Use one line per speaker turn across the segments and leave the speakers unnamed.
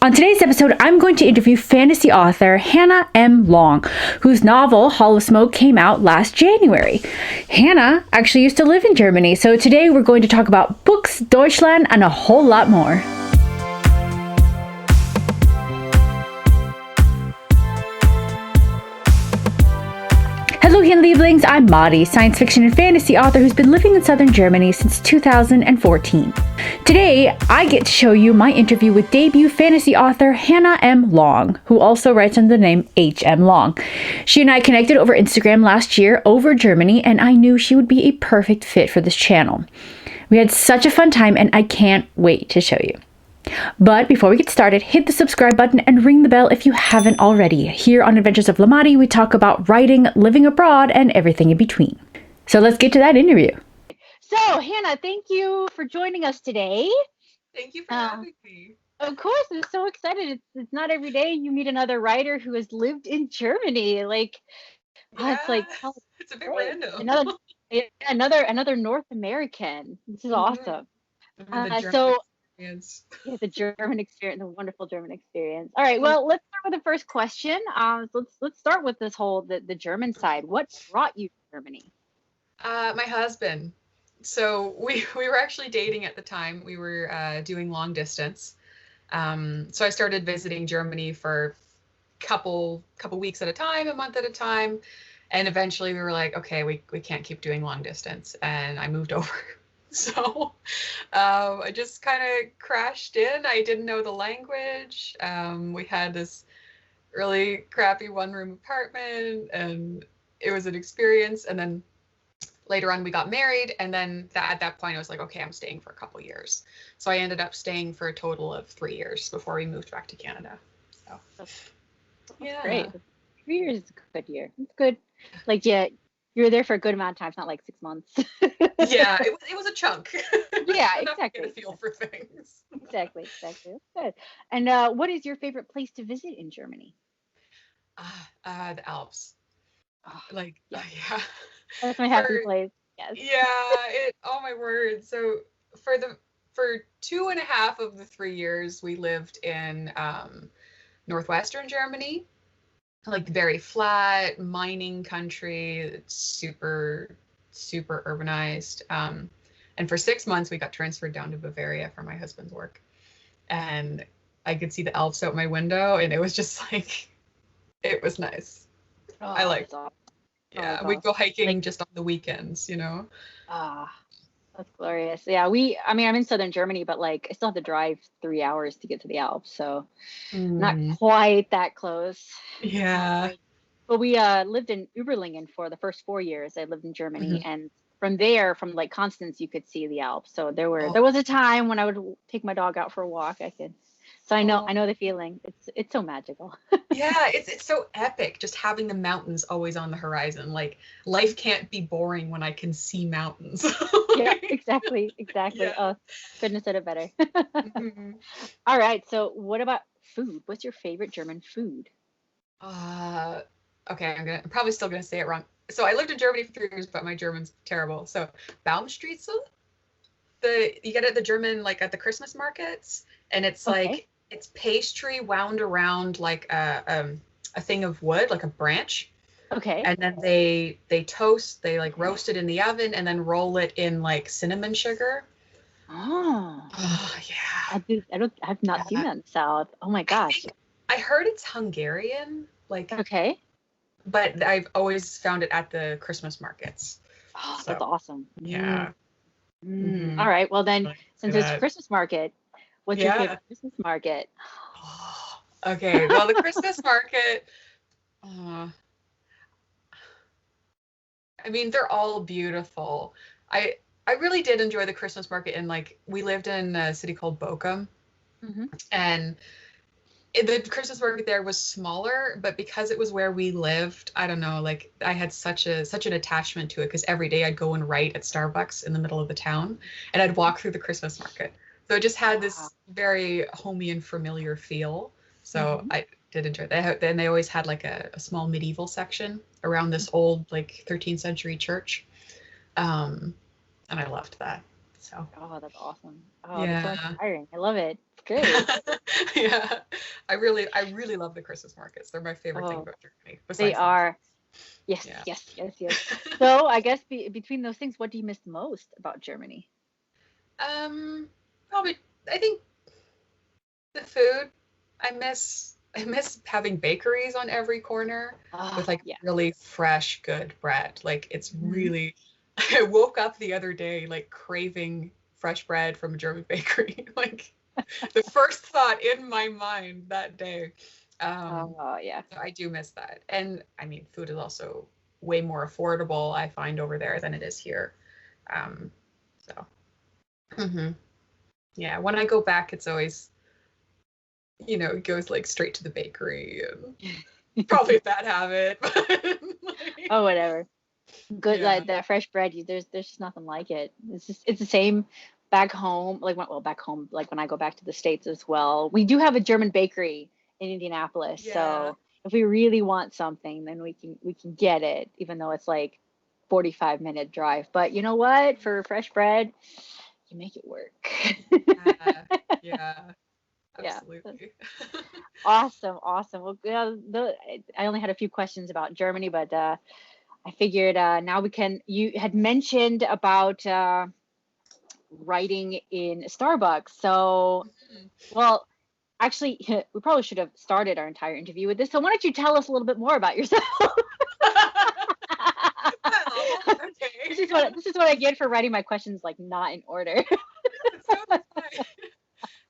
On today's episode, I'm going to interview fantasy author H.M.Long, whose novel Hall of Smoke came out last January. Hannah actually used to live in Germany, so today we're going to talk about books, Deutschland, and a whole lot more. Hello, Lieblings. I'm Madi, science fiction and fantasy author who's been living in southern Germany since 2014. Today, I get to show you my interview with debut fantasy author H.M.Long, who also writes under the name H.M.Long. She and I connected over Instagram last year over Germany, and I knew she would be a perfect fit for this channel. We had such a fun time, and I can't wait to show you. But before we get started, hit the subscribe button and ring the bell if you haven't already. Here on Adventures of Lamadi, we talk about writing, living abroad, and everything in between. So let's get to that interview. So, Hannah, thank you for joining us today.
Thank you for having me.
Of course, I'm so excited. It's not every day you meet another writer who has lived in Germany. It's like, oh,
it's a bit random.
Another North American. This is awesome.
Experience.
Yeah, the German experience, the wonderful German experience. All right, well, let's start with the first question. Let's start with this whole the German side. What brought you to Germany?
My husband. So we were actually dating at the time. We were doing long distance. So I started visiting Germany for couple weeks at a time, a month at a time, and eventually we were like, okay, we can't keep doing long distance, and I moved over. So I just kind of crashed in. I didn't know the language. We had this really crappy one-room apartment, and it was an experience. And then later on, we got married. And then at that point, I was like, okay, I'm staying for a couple years. So I ended up staying for a total of 3 years before we moved back to Canada. So
that's great. 3 years is a good year. It's good. You were there for a good amount of time. It's not like 6 months.
Yeah, it was a chunk.
Yeah, exactly.
To get a feel for things.
Exactly. That's good. And what is your favorite place to visit in Germany?
The Alps.
Yeah.
That's
my happy place. Yes.
Yeah. Oh my word. So for 2.5 of the 3 years, we lived in northwestern Germany. Like very flat mining country. It's super urbanized. And for 6 months, we got transferred down to Bavaria for my husband's work. And I could see the Alps out my window, and it was just like, it was nice. I liked it.
Awesome.
Yeah, we'd go hiking just on the weekends, you know?
That's glorious. Yeah, I'm in southern Germany, but I still have to drive 3 hours to get to the Alps, so not quite that close.
Yeah.
But we lived in Überlingen for the first 4 years. I lived in Germany, and from there, from Constance, you could see the Alps. So there was a time when I would take my dog out for a walk. So I know the feeling. It's so magical.
Yeah, it's so epic just having the mountains always on the horizon. Like, life can't be boring when I can see mountains.
Yeah, exactly. Yeah. Oh, couldn't have said it better. All right, so what about food? What's your favorite German food?
Okay, I'm probably still gonna say it wrong. So I lived in Germany for 3 years, but my German's terrible. So Baumstreitzel, you get it at the German, at the Christmas markets, and it's it's pastry wound around like a thing of wood, like a branch.
Okay.
And then they toast, they roast it in the oven, and then roll it in cinnamon sugar.
Oh
yeah.
I've not seen that in the South. Oh my gosh.
I heard it's Hungarian.
Okay.
But I've always found it at the Christmas markets.
Oh, so, that's awesome.
Yeah.
All right. Well, then, since it's Christmas market, what's your favorite Christmas market?
Okay. Well, the Christmas market, they're all beautiful. I really did enjoy the Christmas market, and we lived in a city called Bochum, and the Christmas market there was smaller, but because it was where we lived, I don't know, I had such an attachment to it, because every day I'd go and write at Starbucks in the middle of the town, and I'd walk through the Christmas market. So it just had this very homey and familiar feel. So I did enjoy that. And they always had a small medieval section around this old 13th century church. And I loved that. So.
Oh, that's awesome. Oh, yeah. That's so inspiring. I love it. It's great.
Yeah. I really love the Christmas markets. They're my favorite thing
Oh,
about Germany,
they
besides the
are. Yes,
yeah.
yes, yes, yes. So I guess between those things, what do you miss the most about Germany?
Um, Probably I think the food. I miss having bakeries on every corner with
Ah,
like
yeah.
really fresh, good bread. Like it's
Mhm.
really I woke up the other day like craving fresh bread from a German bakery. Like the first thought in my mind that day. Um,
Oh, yeah.
so I do miss that. And I mean, food is also way more affordable, I find, over there than it is here. Um, so, mhm. Yeah, when I go back, it's always, it goes like straight to the bakery and probably a bad habit, but like,
Oh, whatever. Good,
yeah.
like that fresh bread. There's just nothing like it. It's the same back home. Like well, back home, like when I go back to the States as well. We do have a German bakery in Indianapolis,
Yeah.
so if we really want something, then we can get it, even though it's like 45-minute drive. But you know what? For fresh bread, you make it work.
Yeah. Yeah.
Yeah.
Absolutely.
Awesome, awesome. Well, yeah, I only had a few questions about Germany, but I figured now we can. You had mentioned about writing in Starbucks. So,
Mhm.
well, actually, we probably should have started our entire interview with this. So, why don't you tell us a little bit more about yourself?
Well,
this
okay.
is what this is what I get for writing my questions like not in order.
It's totally fine.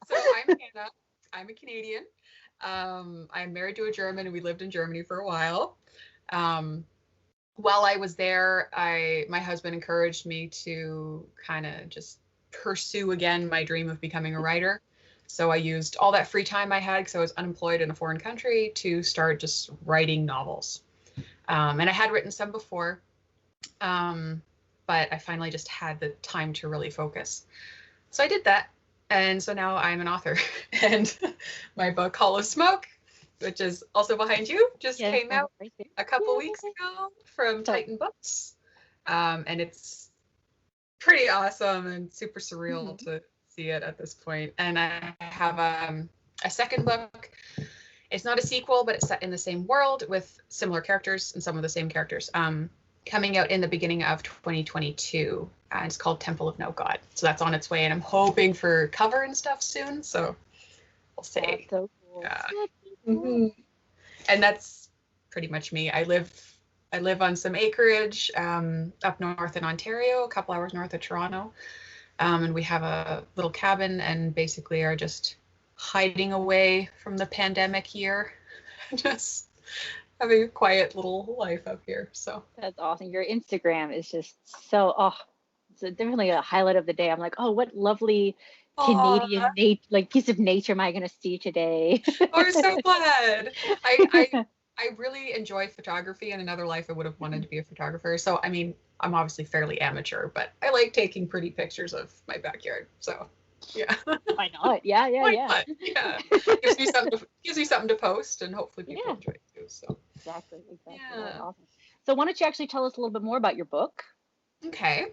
So I'm Hannah. I'm a Canadian. I'm married to a German, and we lived in Germany for a while. Um, while I was there, my husband encouraged me to kind of just pursue again my dream of becoming a writer. So I used all that free time I had because I was unemployed in a foreign country to start just writing novels. And I had written some before, um, but I finally just had the time to really focus. So I did that. And so now I'm an author. And my book, Hollow Smoke, which is also behind you, just
Yes,
came
I'm
out
right there.
a couple weeks
Yay.
ago from
So,
Titan Books. And it's pretty awesome and super surreal
mhm.
to see it at this point. And I have a second book. It's not a sequel, but it's set in the same world with similar characters and some of the same characters. Coming out in the beginning of 2022. And it's called Temple of No God. So that's on its way, and I'm hoping for cover and stuff soon. So we'll
That's
see.
so cool.
Yeah.
That's so cool.
Mhm. And that's pretty much me. I live on some acreage up north in Ontario, a couple hours north of Toronto, and we have a little cabin, and basically are just hiding away from the pandemic here, just having a quiet little life up here. So
That's awesome. Your Instagram is just so, oh, it's definitely a highlight of the day. I'm like, oh, what lovely
Aw,
Canadian like piece of nature am I going to see today?
I'm so glad. I really enjoy photography. In another life, I would have wanted to be a photographer. So I mean, I'm obviously fairly amateur, but I like taking pretty pictures of my backyard. So yeah,
Why not? Yeah, yeah,
why
yeah.
not? Yeah, gives me something to post, and hopefully people
Yeah,
enjoy it too. So
exactly, exactly. That's
yeah,
awesome. So why don't you actually tell us a little bit more about your book?
okay.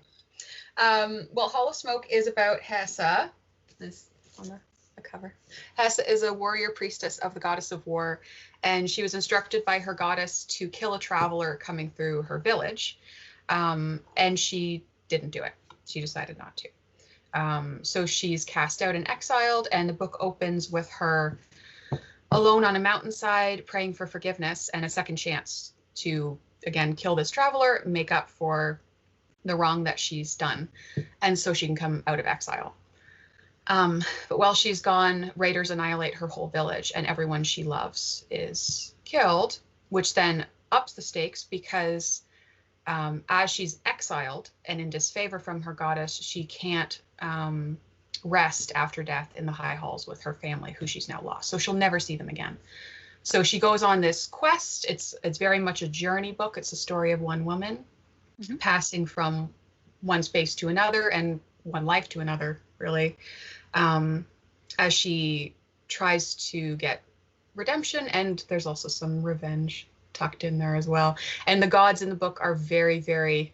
Well, Hollow Smoke is about Hessa. This on the cover. Hessa is a warrior priestess of the goddess of war, and she was instructed by her goddess to kill a traveler coming through her village, and she didn't do it. She decided not to. So she's cast out and exiled, and the book opens with her alone on a mountainside, praying for forgiveness and a second chance to again kill this traveler, make up for the wrong that she's done, and so she can come out of exile. But while she's gone, raiders annihilate her whole village, and everyone she loves is killed, which then ups the stakes because as she's exiled and in disfavor from her goddess, she can't rest after death in the high halls with her family, who she's now lost. So she'll never see them again. So she goes on this quest. It's very much a journey book. It's a story of one woman
Hmm.
passing from one space to another and one life to another, really, um, as she tries to get redemption. And there's also some revenge tucked in there as well. And the gods in the book are very, very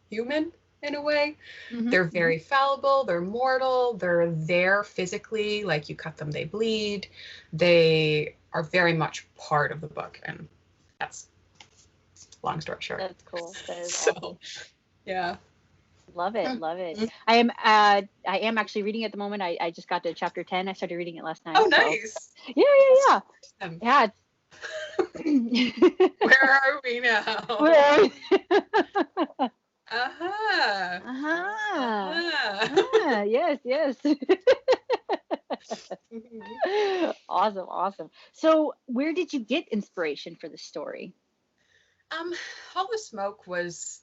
human in a way.
Mm-hmm.
They're very fallible, they're mortal, they're there physically, like you cut them, they bleed. They are very much part of the book, and that's long story short.
That's cool. That is
So,
awesome.
yeah.
Love it, love it.
Mhm.
I am actually reading at the moment. I just got to chapter 10. I started reading it last night.
Oh,
So.
nice.
Yeah.
Um,
Yeah.
Where are we now?
Where?
Uh-huh.
Uh-huh. Yes. Awesome. So, where did you get inspiration for the story?
All the Smoke was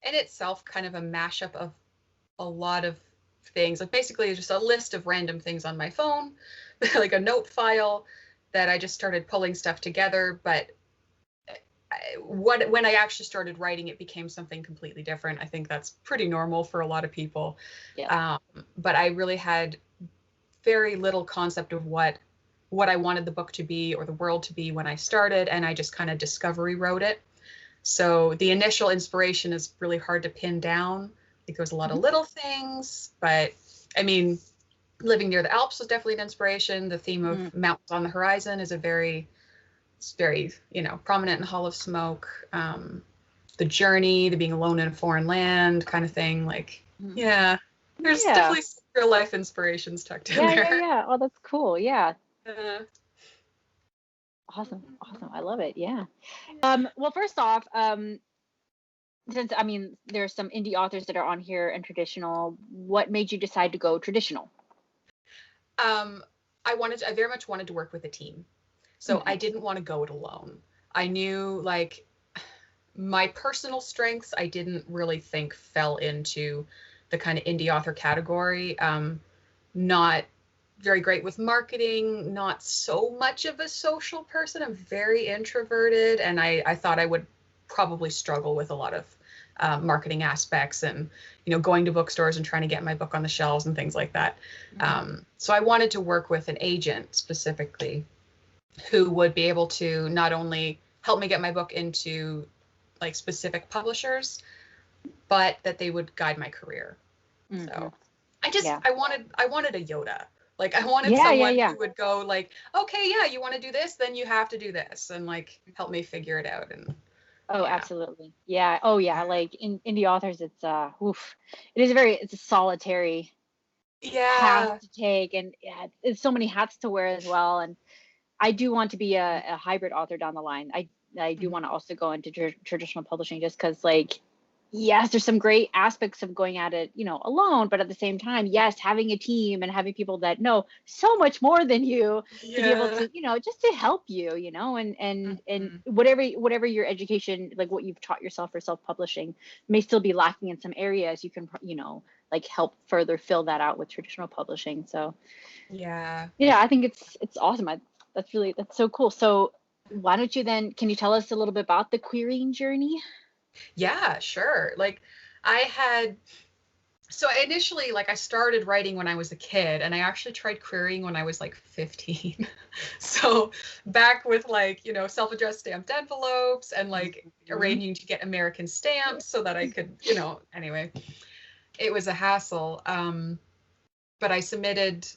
in itself kind of a mashup of a lot of things. Like basically just a list of random things on my phone, like a note file that I just started pulling stuff together. But when I actually started writing, it became something completely different. I think that's pretty normal for a lot of people.
Yeah.
But I really had very little concept of what I wanted the book to be or the world to be when I started, and I just kind of discovery wrote it. So the initial inspiration is really hard to pin down. I think there was a lot of little things, but I mean, living near the Alps was definitely an inspiration. The theme of mountains on the horizon is it's very, prominent in Hall of Smoke. The journey, the being alone in a foreign land kind of thing. Like, yeah, there's definitely some real life inspirations tucked in there.
Yeah. Oh, that's cool. Yeah.
Awesome.
I love it. Yeah. Well, first off, since there's some indie authors that are on here and traditional, what made you decide to go traditional?
I very much wanted to work with a team. So I didn't want to go it alone. I knew like my personal strengths, I didn't really think fell into the kind of indie author category. Not very great with marketing, not so much of a social person. I'm very introverted, and I thought I would probably struggle with a lot of marketing aspects and, going to bookstores and trying to get my book on the shelves and things like that. So I wanted to work with an agent specifically who would be able to not only help me get my book into like specific publishers, but that they would guide my career. So I wanted a Yoda. Like I wanted someone who would go like, okay, yeah, you want to do this, then you have to do this, and like help me figure it out. And
absolutely. Yeah. Oh yeah. Like in indie authors, it's it's a solitary path to take, and it's so many hats to wear as well. And I do want to be a hybrid author down the line. I do want to also go into traditional publishing, just because yes, there's some great aspects of going at it, alone, but at the same time, yes, having a team and having people that know so much more than you to be able to, just to help you, and whatever your education, like what you've taught yourself for self-publishing may still be lacking in some areas, you can, like help further fill that out with traditional publishing. So I think it's awesome. That's so cool. So why don't you then, can you tell us a little bit about the querying journey?
Yeah, sure. Like so initially, like I started writing when I was a kid, and I actually tried querying when I was like 15. So back with like, self-addressed stamped envelopes and like arranging to get American stamps so that I could, anyway, it was a hassle. But I submitted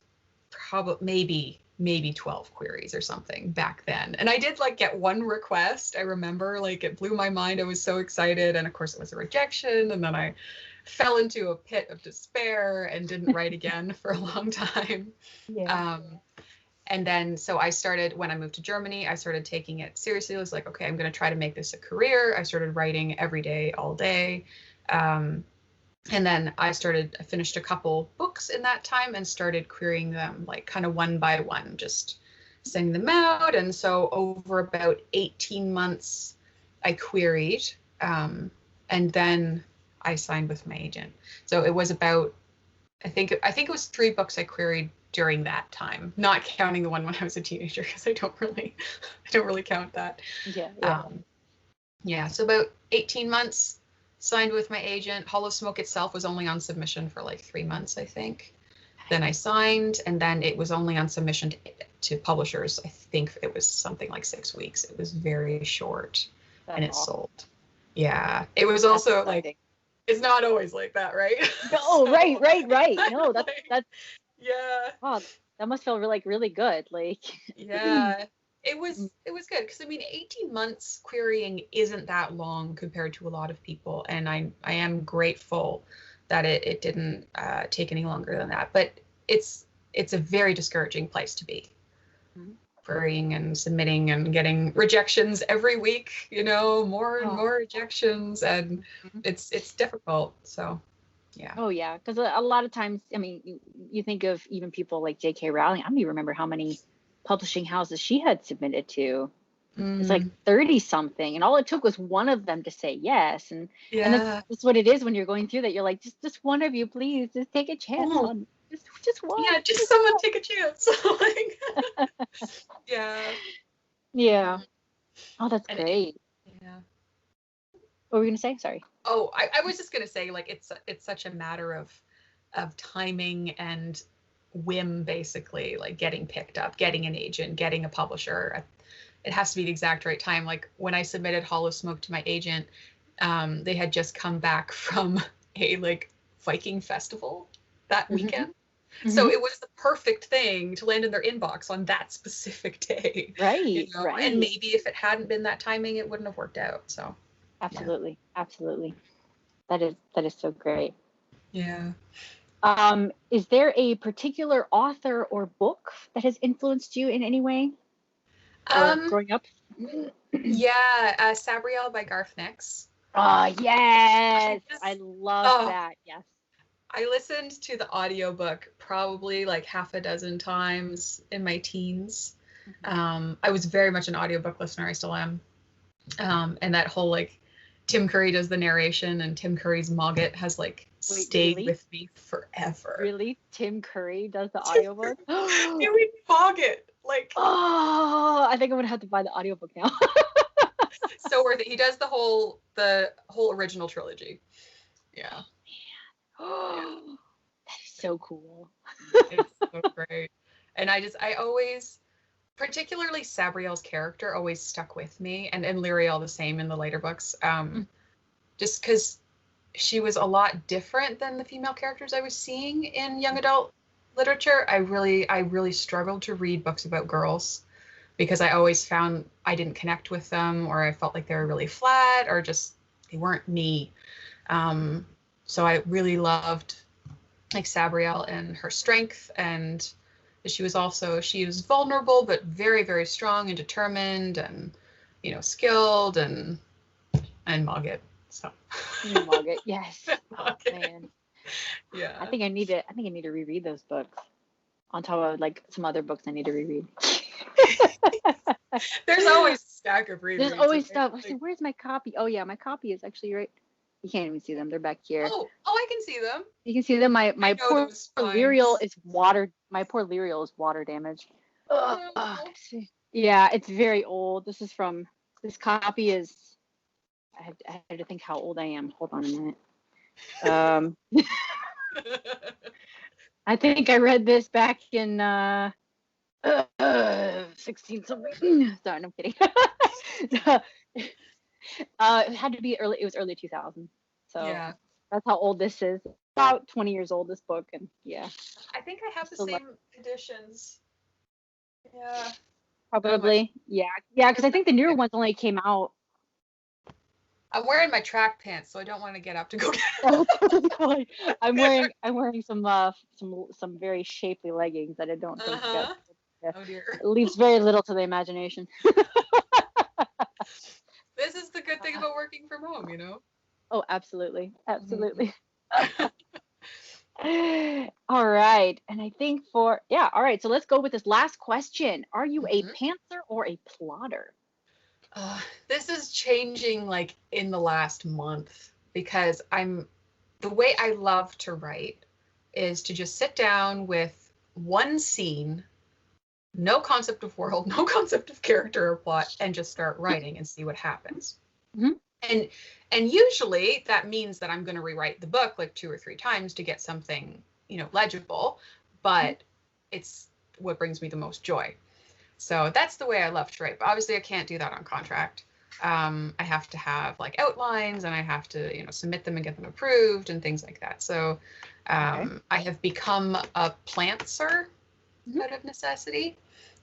probably maybe 12 queries or something back then. And I did like get one request. I remember like it blew my mind. I was so excited. And of course it was a rejection. And then I fell into a pit of despair and didn't write again for a long time. And then, so I started, when I moved to Germany, I started taking it seriously. I was like, okay, I'm going to try to make this a career. I started writing every day, all day. And then I finished a couple books in that time and started querying them like kind of one by one, just sending them out. And so over about 18 months, I queried, and then I signed with my agent. So it was about, I think it was 3 books I queried during that time, not counting the one when I was a teenager, because I don't really count that. So about 18 months. Signed with my agent. Hall of Smoke itself was only on submission for like 3 months, I think. Then I signed, and then it was only on submission to publishers. I think it was something like 6 weeks. It was very short, and it sold. Yeah, it was also like It's not always like that, right?
No, right. No,
Like,
that's
yeah.
wow, that must feel like really good. Like,
Yeah. It was good because I mean 18 months querying isn't that long compared to a lot of people, and I am grateful that it didn't take any longer than that. But it's a very discouraging place to be.
Mhm.
Querying and submitting and getting rejections every week, more and
Oh.
more rejections, and
Mhm.
it's difficult. So yeah.
Oh yeah, because a lot of times, I mean, you think of even people like J.K. Rowling. I don't even remember how many publishing houses she had submitted to. It's like
Mm,
30 something, and all it took was one of them to say yes. And
yeah.
that's what it is when you're going through that. You're like, just one of you, please, just take a chance
Oh,
on just one.
yeah, just someone take a chance. Like, yeah.
Yeah.
Mhm.
Oh, that's
And
great.
yeah.
What were we gonna say? Sorry.
Oh, I was just gonna say, like, it's such a matter of timing and whim, basically, like getting picked up, getting an agent, getting a publisher. It has to be the exact right time. Like when I submitted Hollow Smoke to my agent, they had just come back from a like Viking festival that
Hmm.
weekend. So
Hmm.
it was the perfect thing to land in their inbox on that specific day,
Right.
and
Right.
maybe if it hadn't been that timing, it wouldn't have worked out. So yeah.
Absolutely. Absolutely. That is so great.
Yeah.
Is there a particular author or book that has influenced you in any way or
Um,
growing up?
yeah, Sabriel by Garth Nix.
Ah,
I
yes. I
just,
love
oh,
that. Yes.
I listened to the audiobook probably like half a dozen times in my teens.
Mhm.
I was very much an audiobook listener. I still am. And that whole like Tim Curry does the narration and Tim Curry's Mogget has like
Wait,
stayed
really?
with me forever.
Really? Tim Curry does the
Tim
audiobook?
Curry doing Mogget. Like,
Oh, I think I'm gonna have to buy the audiobook now.
so worth it. He does the whole original trilogy. Yeah. Yeah.
Oh, that is so cool.
It's so great. And I always, particularly Sabriel's character always stuck with me, and Lyriel the same in the later books. Just because she was a lot different than the female characters I was seeing in young adult literature. I really struggled to read books about girls because I always found I didn't connect with them, or I felt like they were really flat, or just they weren't me. Um, so I really loved like Sabriel and her strength, and she was vulnerable but very, very strong and determined, and skilled, and Mogget. So
Margaret, yes. Oh
Mogget.
man. I
Yeah.
think I need to reread those books on top of like some other books I need to reread.
There's always a stack of
There's
rereads,
always
right?
stuff. I
Like,
said, "Where's my copy?" Oh yeah, my copy is actually right. You can't even see them. They're back here.
oh, I can see them.
You can see them. My
I know
poor
those
Lyrial
spines.
is water. My poor Lyrial is water damaged.
Oh.
Yeah, it's very old. This copy is. I had to think how old I am. Hold on a minute. Um, I think I read this back in 16 something. Sorry, I'm kidding. It had to be early. It was early 2000. So
Yeah.
that's how old this is. About 20 years old. This book, and yeah,
I think I
I
have the
still love.
same editions. Yeah. Oh my.
Probably, yeah, because I think the newer ones only came out.
I'm wearing my track pants, so I don't want to get up to go get
Oh, totally. I'm wearing some very shapely leggings that I don't think got.
Uh-huh.
Yeah,
Oh dear.
it leaves very little to the imagination.
This is the good thing about working from home.
Oh, absolutely,
Mhm.
absolutely. All right, and I think yeah, all right. So let's go with this last question. Are you a
Mhm.
pantser or a plotter?
This is changing like in the last month because the way I love to write is to just sit down with one scene, no concept of world, no concept of character or plot, and just start writing and see what happens.
Mhm.
And and usually that means that I'm going to rewrite the book like two or three times to get something, legible, but it's what brings me the most joy. So that's the way I love to write. But obviously I can't do that on contract. I have to have like outlines, and I have to, you know, submit them and get them approved and things like that. So I have become a plantser out of necessity.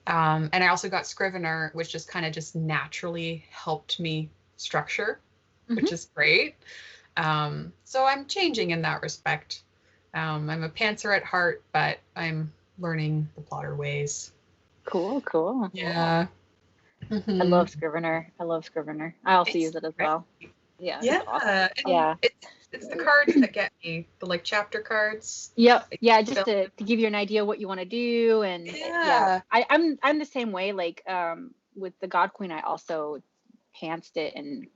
And I also got Scrivener, which just kind of just naturally helped me structure, which is great. So I'm changing in that respect. I'm a pantser at heart, but I'm learning the plotter ways.
Cool, cool.
Yeah.
I love Scrivener. I love Scrivener. I also use it as well. Yeah.
Yeah.
It's awesome.
Yeah. It's the cards that get me, the like chapter cards.
Yep. Yeah. Just to give you an idea what you want to do. And
yeah.
I'm the same way. Like with the God Queen, I also pantsed it and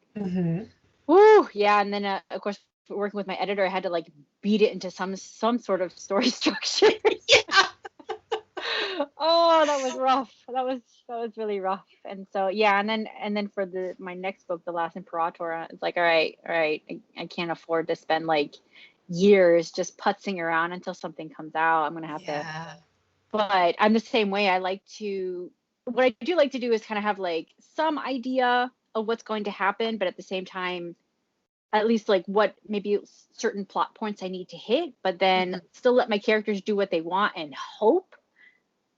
woo, yeah. And then of course working with my editor, I had to like beat it into some sort of story structure.
Yeah.
Oh, that was rough. That was really rough. And so yeah, and then for my next book, The Last Imperator, it's like, all right, I can't afford to spend like years just putzing around until something comes out. I'm gonna have to. But I'm the same way. What I do like to do is kind of have like some idea of what's going to happen, but at the same time, at least like what maybe certain plot points I need to hit, but then still let my characters do what they want and hope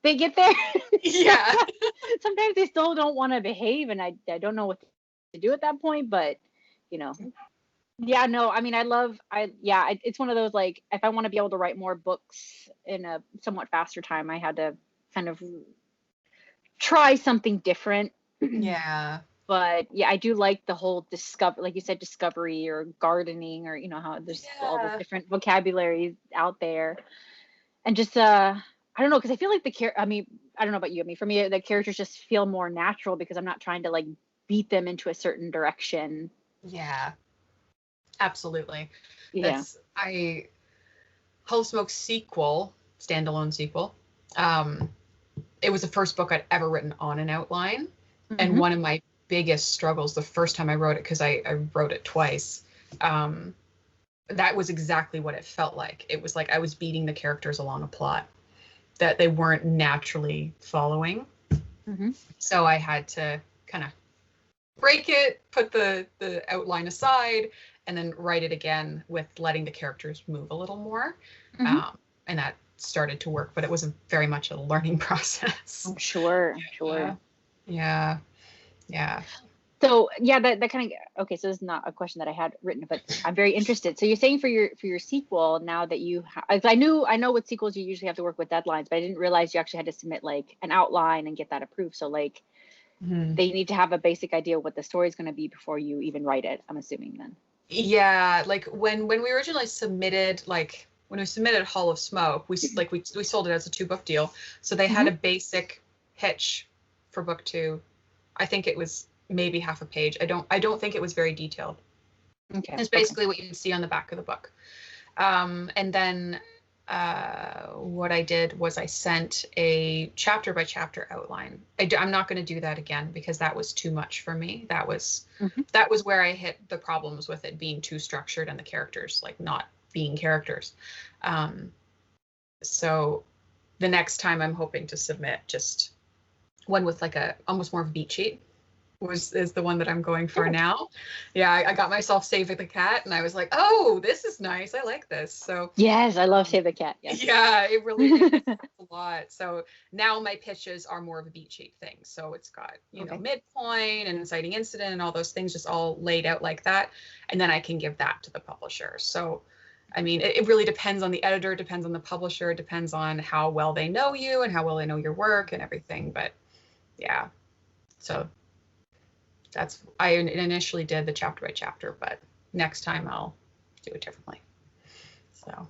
they get there.
Yeah.
Sometimes they still don't want to behave, and I don't know what to do at that point, but you know. Yeah, no, I mean, it's one of those, like, if I want to be able to write more books in a somewhat faster time, I had to kind of try something different.
Yeah.
But yeah, I do like the whole like you said, discovery or gardening, or you know how there's all the different vocabularies out there, and just I don't know, because I feel like I mean, I don't know about you. I mean, for me, the characters just feel more natural because I'm not trying to like beat them into a certain direction.
Yeah. Absolutely.
Yeah.
Hull Smoke sequel, standalone sequel. It was the first book I'd ever written on an outline, and one of my biggest struggles the first time I wrote it, because I wrote it twice. That was exactly what it felt like. It was like I was beating the characters along a plot that they weren't naturally following. So I had to kind of break it, put the outline aside, and then write it again with letting the characters move a little more. And that started to work, but it was very much a learning process.
I'm sure.
Yeah.
So yeah, that kind of, okay, so this is not a question that I had written, but I'm very interested. So you're saying for your sequel, now that I know with sequels you usually have to work with deadlines, but I didn't realize you actually had to submit like an outline and get that approved. So like they need to have a basic idea of what the story is going to be before you even write it, I'm assuming then.
Yeah, like when we originally submitted, when we submitted Hall of Smoke, we sold it as a 2-book deal. So they had a basic pitch for book 2. I think it was maybe half a page. I don't think it was very detailed.
Okay.
It's basically what you see on the back of the book. And then what I did was I sent a chapter by chapter outline. I'm not going to do that again because that was too much for me. That was where I hit the problems with it being too structured and the characters like not being characters. So the next time I'm hoping to submit just one with like almost more of a beat sheet is the one that I'm going for now. Yeah, I got myself Save the Cat, and I was like, oh, this is nice. I like this. So
yes, I love Save the Cat. Yes.
Yeah, it really is a lot. So now my pitches are more of a beat sheet thing. So it's got midpoint and inciting incident and all those things just all laid out like that, and then I can give that to the publisher. So I mean, it really depends on the editor, depends on the publisher, it depends on how well they know you and how well they know your work and everything. But yeah, so I initially did the chapter by chapter, but next time I'll do it differently. So.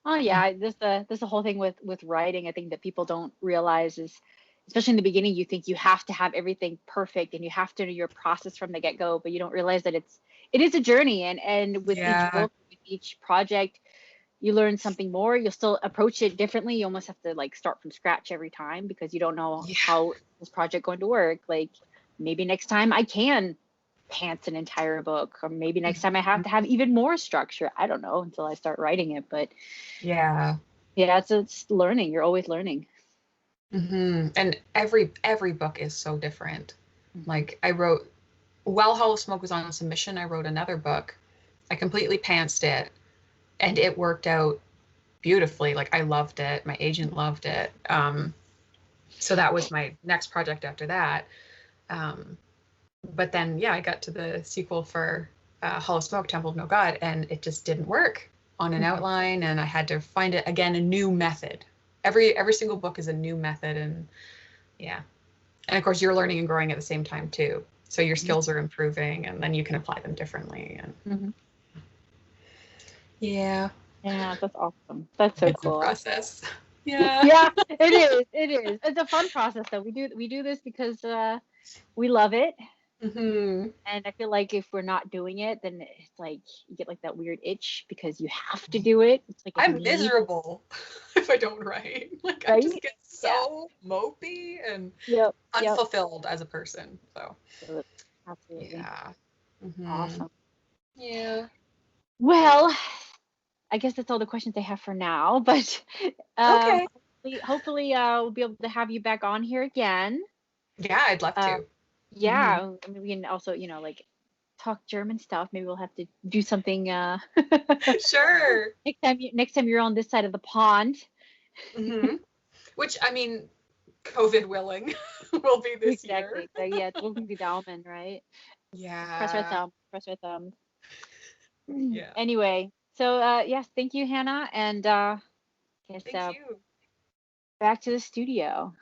Oh yeah, there's the whole thing with writing. I think that people don't realize is, especially in the beginning, you think you have to have everything perfect and you have to know your process from the get-go, but you don't realize that it is a journey, and with each book, with each project, you learn something more. You'll still approach it differently. You almost have to like start from scratch every time because you don't know how this project going to work. Like maybe next time I can pants an entire book, or maybe next time I have to have even more structure. I don't know until I start writing it, but it's learning. You're always learning.
And every book is so different. Like I wrote while Hollow Smoke was on submission, I wrote another book. I completely pantsed it, and it worked out beautifully. Like, I loved it. My agent loved it. So that was my next project after that. But then, yeah, I got to the sequel for Hollow Smoke, Temple of No God, and it just didn't work on an outline, and I had to find it again, a new method. Every single book is a new method, and yeah. And of course, you're learning and growing at the same time too. So your skills are improving, and then you can apply them differently. And yeah.
Yeah, that's awesome. That's so
It's
cool.
a process. Yeah.
Yeah, it is. It is. It's a fun process though. We do this because we love it.
Mm-hmm.
And I feel like if we're not doing it, then it's like you get like that weird itch because you have to do it. It's like a
I'm
need.
miserable if I don't write. Like, I
Right?
just get so mopey and
Yep.
unfulfilled as a person. So
Absolutely.
yeah. Mm-hmm.
Awesome.
Yeah.
Well, I guess that's all the questions I have for now. But
Okay.
hopefully we'll be able to have you back on here again.
Yeah, I'd love to.
Yeah, I mean, we can also, like talk German stuff. Maybe we'll have to do something
Sure.
next time you're on this side of the pond.
Mm-hmm. Which, I mean, COVID willing, will be this year.
Exactly. Yeah, drücken die Daumen, right?
Yeah.
Press our thumb. Press our thumb.
Yeah.
Anyway, so yes, thank you, Hannah, and guess
Thank you.
back to the studio.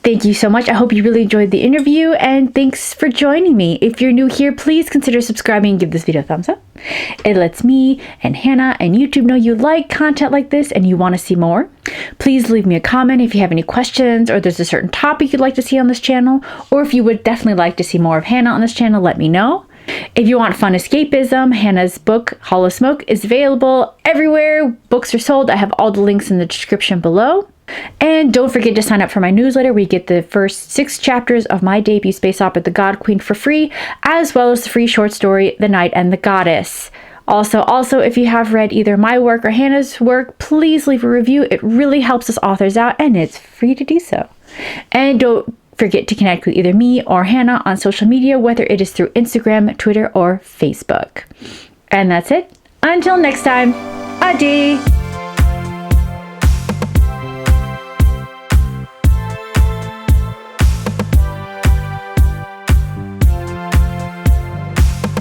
Thank you so much. I hope you really enjoyed the interview, and thanks for joining me. If you're new here, please consider subscribing and give this video a thumbs up. It lets me and Hannah and YouTube know you like content like this and you want to see more. Please leave me a comment if you have any questions, or there's a certain topic you'd like to see on this channel, or if you would definitely like to see more of Hannah on this channel, let me know. If you want fun escapism, Hannah's book, Hollow Smoke, is available everywhere books are sold. I have all the links in the description below. And don't forget to sign up for my newsletter where you get the first 6 chapters of my debut space opera, The God Queen, for free, as well as the free short story, The Knight and the Goddess. Also, if you have read either my work or Hannah's work, please leave a review. It really helps us authors out, and it's free to do so. And don't forget to connect with either me or Hannah on social media, whether it is through Instagram, Twitter, or Facebook. And that's it. Until next time, adi!